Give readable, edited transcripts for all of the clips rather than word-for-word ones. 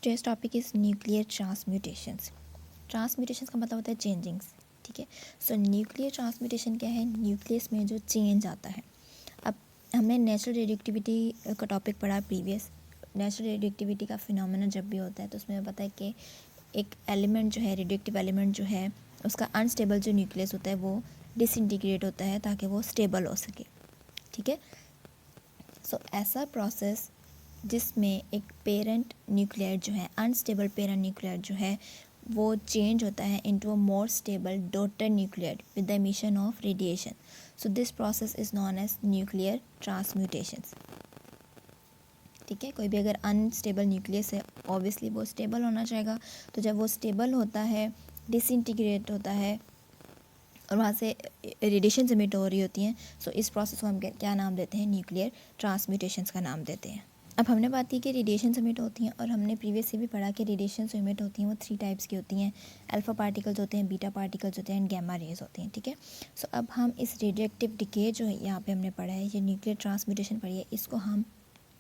Today's topic is nuclear transmutations. Transmutations का मतलब होता है चेंजिंग्स, ठीक है। सो न्यूक्लियर ट्रांसम्यूटेशन क्या है? न्यूक्लियस में जो चेंज आता है। अब हमने नेचुरल रेडिएक्टिविटी का टॉपिक पढ़ा प्रीवियस। नेचुरल रेडिएक्टिविटी का फिनोमेना जब भी होता है तो उसमें पता है कि एक एलिमेंट जो है, रेडिएक्टिव एलिमेंट जो है, उसका अनस्टेबल जो न्यूक्लियस होता है वो डिसइंटीग्रेट होता है ताकि वो स्टेबल हो सके, ठीक है। सो ऐसा प्रोसेस जिसमें एक पेरेंट न्यूक्लियाइड जो है, अनस्टेबल पेरेंट न्यूक्लियाइड जो है, वो चेंज होता है into a more stable daughter nuclide with the emission of radiation. So this process is known as nuclear transmutations, ठीक है। कोई भी अगर अनस्टेबल न्यूक्लियस है, ऑब्वियसली वो स्टेबल होना चाहेगा, तो जब वो स्टेबल होता है, डिसइंटीग्रेट होता है और वहाँ से रेडिएशन एमिट हो रही होती हैं, सो इस प्रोसेस को हम क्या नाम देते हैं? न्यूक्लियर ट्रांसम्यूटेशंस का नाम देते हैं। अब हमने बात की कि रेडिएशन एमिट होती हैं, और हमने प्रीवियस से भी पढ़ा कि रेडिएशन एमिट होती हैं वो 3 टाइप्स की होती हैं। अल्फा पार्टिकल्स होते हैं, बीटा पार्टिकल्स होते हैं एंड गैमा रेज होती हैं, ठीक है। सो अब हम इस रेडियोएक्टिव डिके जो है यहाँ पे हमने पढ़ा है, ये न्यूक्लियर ट्रांसम्यूटेशन पढ़ी है, इसको हम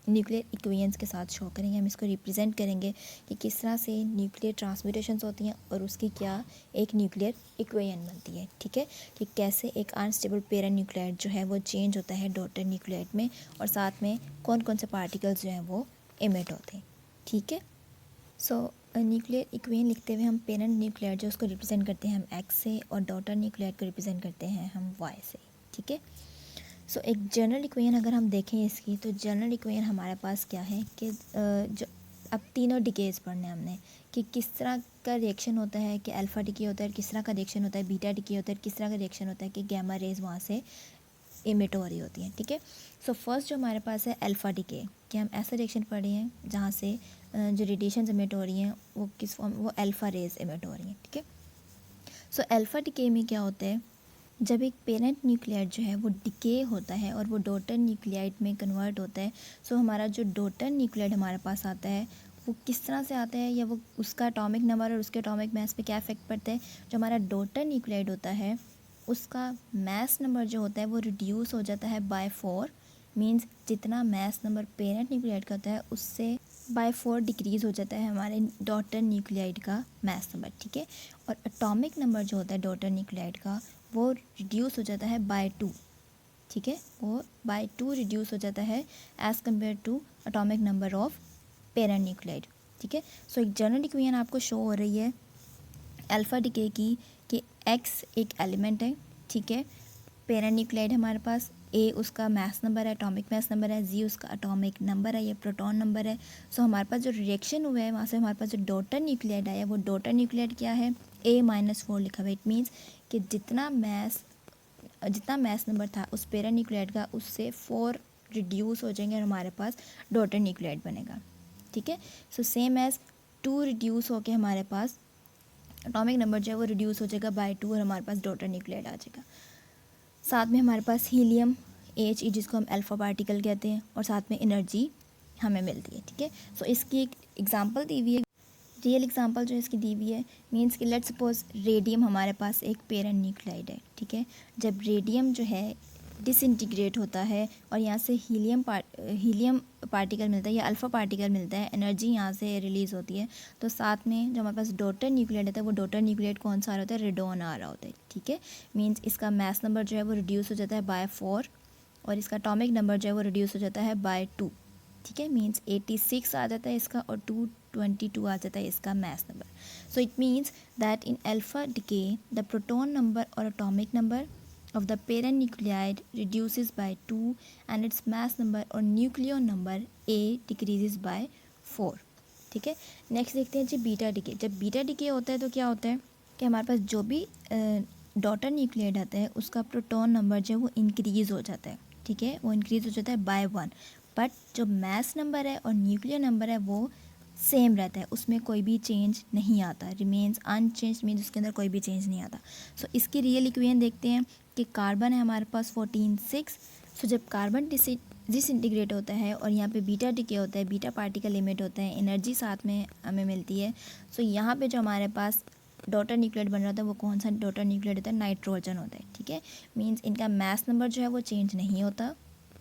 न्यूक्लियर इक्वेशंस के साथ शो करेंगे। हम इसको रिप्रेजेंट करेंगे कि किस तरह से न्यूक्लियर ट्रांसम्यूटेशंस होती हैं और उसकी क्या एक न्यूक्लियर इक्वेशन बनती है, ठीक है। कि कैसे एक अनस्टेबल पेरेंट न्यूक्लियाइड जो है वो चेंज होता है डॉटर न्यूक्लियाइड में, और साथ में कौन कौन से पार्टिकल्स जो हैं वो एमिट होते हैं, ठीक है। सो न्यूक्लियर इक्वेशन लिखते हुए हम पेरेंट न्यूक्लियाइड जो उसको रिप्रेजेंट करते हैं हम एक्स से, और डॉटर न्यूक्लियाइड को रिप्रेजेंट करते हैं हम वाई से, ठीक है। सो एक जनरल इक्वेशन अगर हम देखें इसकी, तो जनरल इक्वेशन हमारे पास क्या है कि जो अब तीनों डिकेज पढ़ने हमने कि किस तरह का रिएक्शन होता है कि अल्फ़ा डिके होता है, किस तरह का रिएक्शन होता है बीटा डिके होता है, किस तरह का रिएक्शन होता है कि गैमा रेज वहाँ से इमिट हो रही होती हैं, ठीक है। सो फर्स्ट जो हमारे पास है अल्फ़ा डिके, कि हम ऐसा रिएक्शन पढ़े हैं जहाँ से जो रेडिएशन इमिट हो रही हैं वो किस फॉर्म, वो अल्फ़ा रेज इमिट हो रही हैं, ठीक है। सो अल्फ़ा डिके में क्या होता है? जब एक पेरेंट न्यूक्लियाइड जो है वो डिके होता है और वो डॉटर न्यूक्लियाइड में कन्वर्ट होता है, सो हमारा जो डॉटर न्यूक्लियाइड हमारे पास आता है वो किस तरह से आता है, या वो उसका एटॉमिक नंबर और उसके एटॉमिक मास पे क्या इफेक्ट पड़ता है? जो हमारा डॉटर न्यूक्लियाइड होता है उसका मास नंबर जो होता है वो रिड्यूस हो जाता है बाय 4। मीन्स जितना मास नंबर पेरेंट न्यूक्लियाइड का होता है उससे बाय 4 डिक्रीज़ हो जाता है हमारे डॉटर न्यूक्लियाइड का मास नंबर, ठीक है। और एटॉमिक नंबर जो होता है डॉटर न्यूक्लियाइड का वो रिड्यूस हो जाता है बाय 2, ठीक है। वो बाय 2 रिड्यूस हो जाता है as compare to atomic number of parent nuclide, ठीक है। सो एक जनरल इक्वेशन आपको शो हो रही है अल्फ़ा डिके की कि एक्स एक एलिमेंट है, ठीक है। पेरेंट न्यूक्लियाइड हमारे पास, ए उसका मास नंबर है, एटॉमिक मास नंबर है, जी उसका एटॉमिक नंबर है, ये प्रोटॉन नंबर है। सो हमारे पास जो रिएक्शन हुआ है वहाँ से हमारे पास जो डॉटर न्यूक्लियाइड आया वो डॉटर न्यूक्लियाइड क्या है? A-4 लिखा हुआ है। इट मीन्स कि जितना मास नंबर था उस पेरेंट न्यूक्लियाइड का उससे 4 रिड्यूस हो जाएंगे और हमारे पास डॉटर न्यूक्लियाइड बनेगा, ठीक है। सो सेम एज 2 रिड्यूस होके हमारे पास एटॉमिक नंबर जो है वो रिड्यूस हो जाएगा बाय 2 और हमारे पास डॉटर न्यूक्लियाइड आ जाएगा। साथ में हमारे पास हीलियम He जिसको हम अल्फ़ा पार्टिकल कहते हैं, और साथ में एनर्जी हमें मिलती है, ठीक है। सो इसकी एक एग्जांपल दी हुई है, रियल एग्जांपल जो इसकी दी हुई है। मींस कि लेट्स सपोज रेडियम हमारे पास एक पेरेंट न्यूक्लाइड है, ठीक है। जब रेडियम जो है डिसइंटीग्रेट होता है और यहाँ से हीलियम पार्टिकल मिलता है या अल्फ़ा पार्टिकल मिलता है, एनर्जी यहाँ से रिलीज़ होती है, तो साथ में जो हमारे पास डॉटर न्यूक्लियाइड होता है वो डॉटर न्यूक्लियाइड कौन सा आ रहा होता है? रेडॉन आ रहा होता है, ठीक है। मींस इसका मास नंबर जो है वो रिड्यूस हो जाता है बाय 4 और इसका एटॉमिक नंबर जो है वो रिड्यूस हो जाता है बाय 2, ठीक है। मींस 86 आ जाता है इसका और 222 आ जाता है इसका mass number. So it means that in alpha decay the proton number और atomic number of the parent nuclide reduces by 2 and its mass number और nucleon number A decreases by 4, ठीक है। नेक्स्ट देखते हैं जी बीटा डिके। जब beta decay होता है तो क्या होता है कि हमारे पास जो भी डॉटर न्यूक्लियाइड आता है उसका प्रोटॉन नंबर जो है वो इंक्रीज़ हो जाता है, ठीक है। वो इंक्रीज़ हो जाता है बाय 1, बट जो मास नंबर है और न्यूक्लियर नंबर है वो सेम रहता है, उसमें कोई भी चेंज नहीं आता, रिमेन्स अनचेंज, मीन्स उसके अंदर कोई भी चेंज नहीं आता। सो इसकी रियल इक्वेशन देखते हैं कि कार्बन है हमारे पास 14 6। सो जब कार्बन डिसइंटीग्रेट होता है और यहाँ पे बीटा डिके होता है, बीटा पार्टिकल लिमिट होता है, एनर्जी साथ में हमें मिलती है। सो यहाँ पे जो हमारे पास डॉटर न्यूक्लियाइड बन रहा होता है वो कौन सा डॉटर न्यूक्लियाइड होता है? नाइट्रोजन होता है, ठीक है। मीन्स इनका मास नंबर जो है वो चेंज नहीं होता,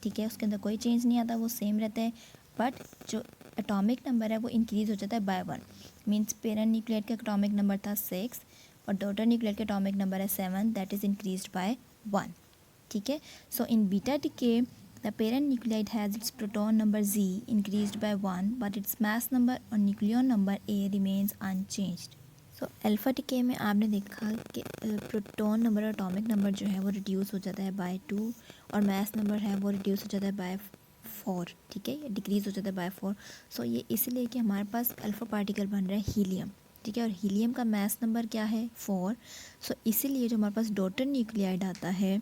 ठीक है, उसके अंदर कोई चेंज नहीं आता, वो सेम रहता है, बट जो एटॉमिक नंबर है वो इंक्रीज़ हो जाता है बाय 1। मीन्स पेरेंट न्यूक्लियोटाइड का एटॉमिक नंबर था 6 और डॉटर न्यूक्लियोटाइड का एटॉमिक नंबर है 7, दैट इज़ इंक्रीज्ड बाय 1। ठीक है, so in beta decay the parent nucleotide has its proton number z increased by 1 but its mass number और nucleon number a remains unchanged. So alpha decay में आपने देखा कि proton number और atomic number जो है वो रिड्यूस हो जाता है बाय 2 और मास नंबर है वो रिड्यूस हो जाता है बाय 4। ठीक है, ये डिक्रीज़ हो जाता है बाय 4। सो ये इसलिए कि हमारे पास अल्फ़ा पार्टिकल बन रहा है हीलियम। ठीक है, और हीलियम का मास नंबर क्या है 4। सो इसीलिए जो हमारे पास डॉटर न्यूक्लियाइड आता है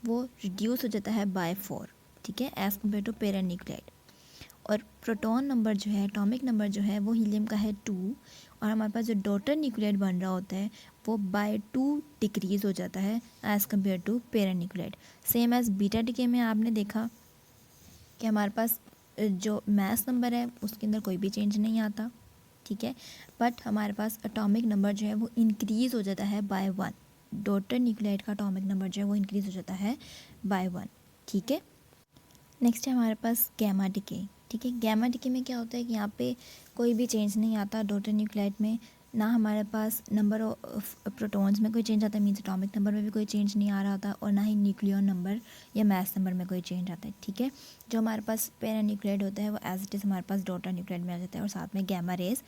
वो रिड्यूस हो जाता है बाय 4। ठीक है, as compare to parent nuclide. और प्रोटॉन नंबर जो है एटॉमिक नंबर जो है वो हीलियम का है 2 और हमारे पास जो डॉटर न्यूक्लियाइड बन रहा होता है वो बाय 2 डिक्रीज़ हो जाता है as compare to parent nuclide. Same as beta decay में आपने देखा कि हमारे पास जो मास नंबर है उसके अंदर कोई भी चेंज नहीं आता। ठीक है, बट हमारे पास एटॉमिक नंबर जो है वो इंक्रीज़ हो जाता है बाय 1। डॉटर न्यूक्लियाइड का एटॉमिक नंबर जो है वो इंक्रीज़ हो जाता है बाय 1। ठीक है, नेक्स्ट है हमारे पास गैमा डिके। ठीक है, गैमा डिके में क्या होता है कि यहाँ पे कोई भी चेंज नहीं आता डॉटर न्यूक्लियाइड में, ना हमारे पास नंबर ऑफ प्रोटॉन्स में कोई चेंज आता है, मीन्स एटॉमिक नंबर में भी कोई चेंज नहीं आ रहा था, और ना ही न्यूक्लियॉन नंबर या मास नंबर में कोई चेंज आता है। ठीक है, जो हमारे पास पेरेंट न्यूक्लियाइड होता है वो एज इट इज़ हमारे पास डॉटर न्यूक्लियाइड में आ जाता है और साथ में गैमा रेज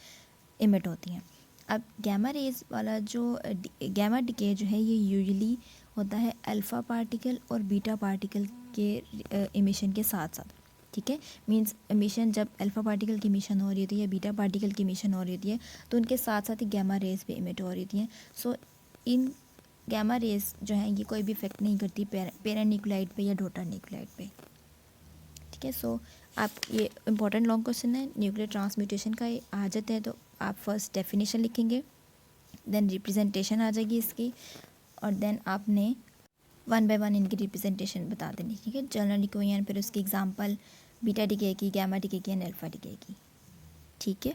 इमिट होती हैं। अब गैमा रेज वाला जो गैमा डिके जो है ये यूजुअली होता है अल्फ़ा पार्टिकल और बीटा पार्टिकल के इमिशन के साथ साथ। ठीक है, मींस इमिशन जब अल्फ़ा पार्टिकल की इमिशन हो रही होती है या बीटा पार्टिकल की इमिशन हो रही होती है तो उनके साथ साथ ही गैमा रेज भी इमिट हो रही होती हैं। सो इन गैमा रेज जो हैं ये कोई भी इफेक्ट नहीं करती पेरेंट न्यूक्लियाइड पे या डॉटर न्यूक्लियाइड पे। ठीक है, सो आप ये इंपॉर्टेंट लॉन्ग क्वेश्चन है, न्यूक्लियर ट्रांसम्यूटेशन का आ जाते हैं तो आप फर्स्ट डेफिनेशन लिखेंगे, देन रिप्रेजेंटेशन आ जाएगी इसकी, और देन आपने 1 बाय 1 इनकी रिप्रेजेंटेशन बता देनी। ठीक है, जनरल इक्वेशन, फिर उसकी एग्जांपल बीटा डिके की, गैमा डिके की एंड अल्फा डिके की। ठीक है।